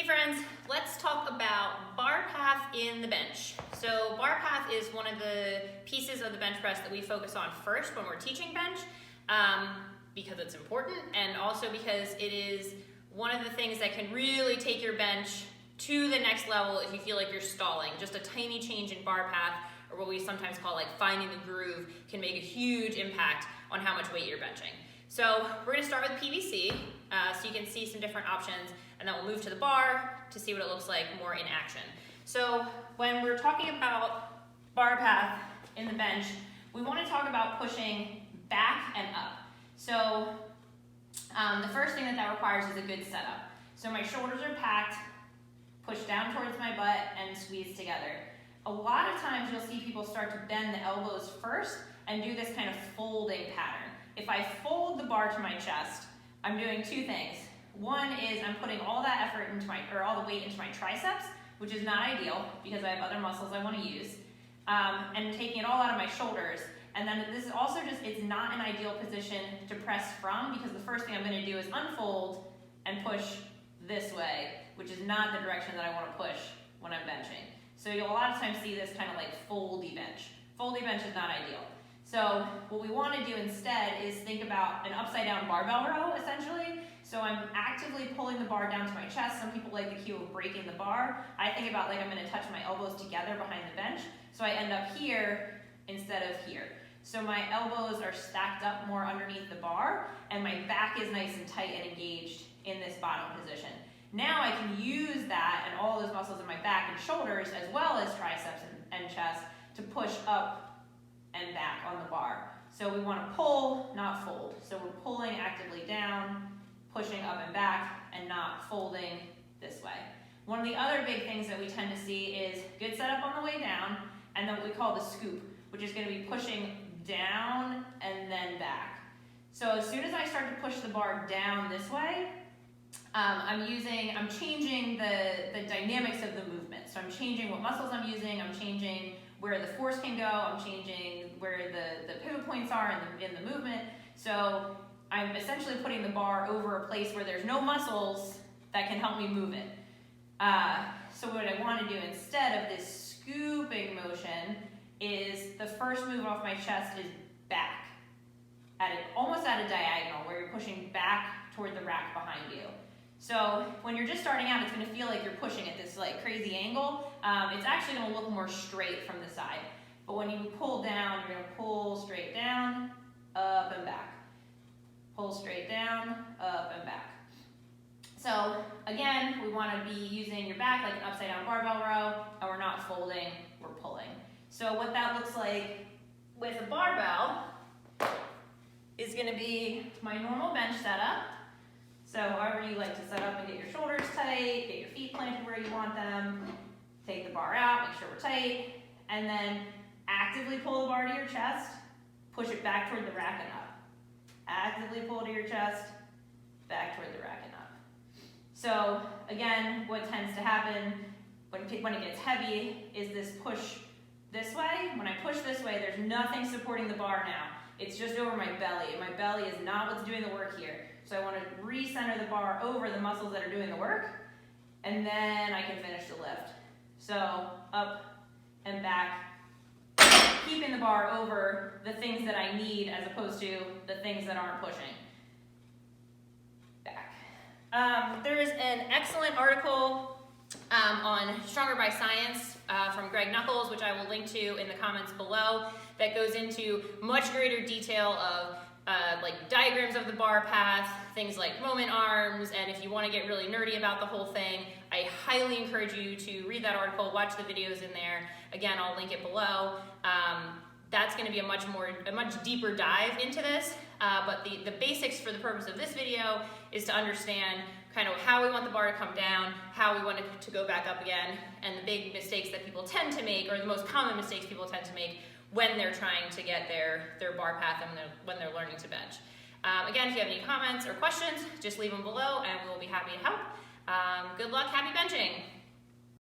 friends, let's talk about bar path in the bench. So bar path is one of the pieces of the bench press that we focus on first when we're teaching bench because it's important, and also because it is one of the things that can really take your bench to the next level if you feel like you're stalling. Just a tiny change in bar path, or what we sometimes call like finding the groove, can make a huge impact on how much weight you're benching. So we're going to start with PVC, so you can see some different options, and then we'll move to the bar to see what it looks like more in action. So when we're talking about bar path in the bench, we want to talk about pushing back and up. So the first thing that requires is a good setup. So my shoulders are packed, push down towards my butt, and squeeze together. A lot of times you'll see people start to bend the elbows first and do this kind of folding pattern. If I fold the bar to my chest, I'm doing two things. One is I'm putting all that effort into all the weight into my triceps, which is not ideal because I have other muscles I want to use, and taking it all out of my shoulders. And then this is also it's not an ideal position to press from, because the first thing I'm going to do is unfold and push this way, which is not the direction that I want to push when I'm benching. So you'll a lot of times see this kind of like foldy bench. Foldy bench is not ideal. So what we want to do instead is think about an upside down barbell row, essentially. So I'm actively pulling the bar down to my chest. Some people like the cue of breaking the bar. I think about like I'm going to touch my elbows together behind the bench. So I end up here instead of here. So my elbows are stacked up more underneath the bar, and my back is nice and tight and engaged in this bottom position. Now I can use that and all those muscles in my back and shoulders, as well as triceps and chest, to push up and back on the bar. So we want to pull, not fold. So we're pulling actively down, pushing up and back, and not folding this way. One of the other big things that we tend to see is good setup on the way down, and then what we call the scoop, which is going to be pushing down and then back. So as soon as I start to push the bar down this way, I'm changing the dynamics of the movement. So I'm changing what muscles I'm using, I'm changing where the force can go, I'm changing where the pivot points are in the movement. So I'm essentially putting the bar over a place where there's no muscles that can help me move it. So what I want to do instead of this scooping motion is the first move off my chest is back, almost at a diagonal, where you're pushing back toward the rack behind you. So when you're just starting out, it's going to feel like you're pushing at this like crazy angle. It's actually going to look more straight from the side. But when you pull down, you're going to pull straight down, up and back. Pull straight down, up and back. So again, we want to be using your back like an upside down barbell row, and we're not folding, we're pulling. So what that looks like with a barbell is going to be my normal bench setup. So however you like to set up and get your shoulders tight, get your feet planted where you want them, take the bar out, make sure we're tight, and then actively pull the bar to your chest, push it back toward the rack and up. Actively pull to your chest, back toward the rack and up. So again, what tends to happen when it gets heavy is this push this way. When I push this way, there's nothing supporting the bar now. It's just over my belly, and my belly is not what's doing the work here. So I want to recenter the bar over the muscles that are doing the work, and then I can finish the lift. So up and back, keeping the bar over the things that I need as opposed to the things that aren't pushing. Back. There is an excellent article on Stronger by Science from Greg Nuckols, which I will link to in the comments below, that goes into much greater detail of like diagrams of the bar path, things like moment arms, and if you want to get really nerdy about the whole thing, I highly encourage you to read that article, watch the videos in there. Again, I'll link it below. That's going to be a much deeper dive into this, but the basics for the purpose of this video is to understand kind of how we want the bar to come down, how we want it to go back up again, and the big mistakes that people tend to make, or the most common mistakes people tend to make when they're trying to get their bar path and when they're learning to bench. Again, if you have any comments or questions, just leave them below and we'll be happy to help. Good luck, happy benching!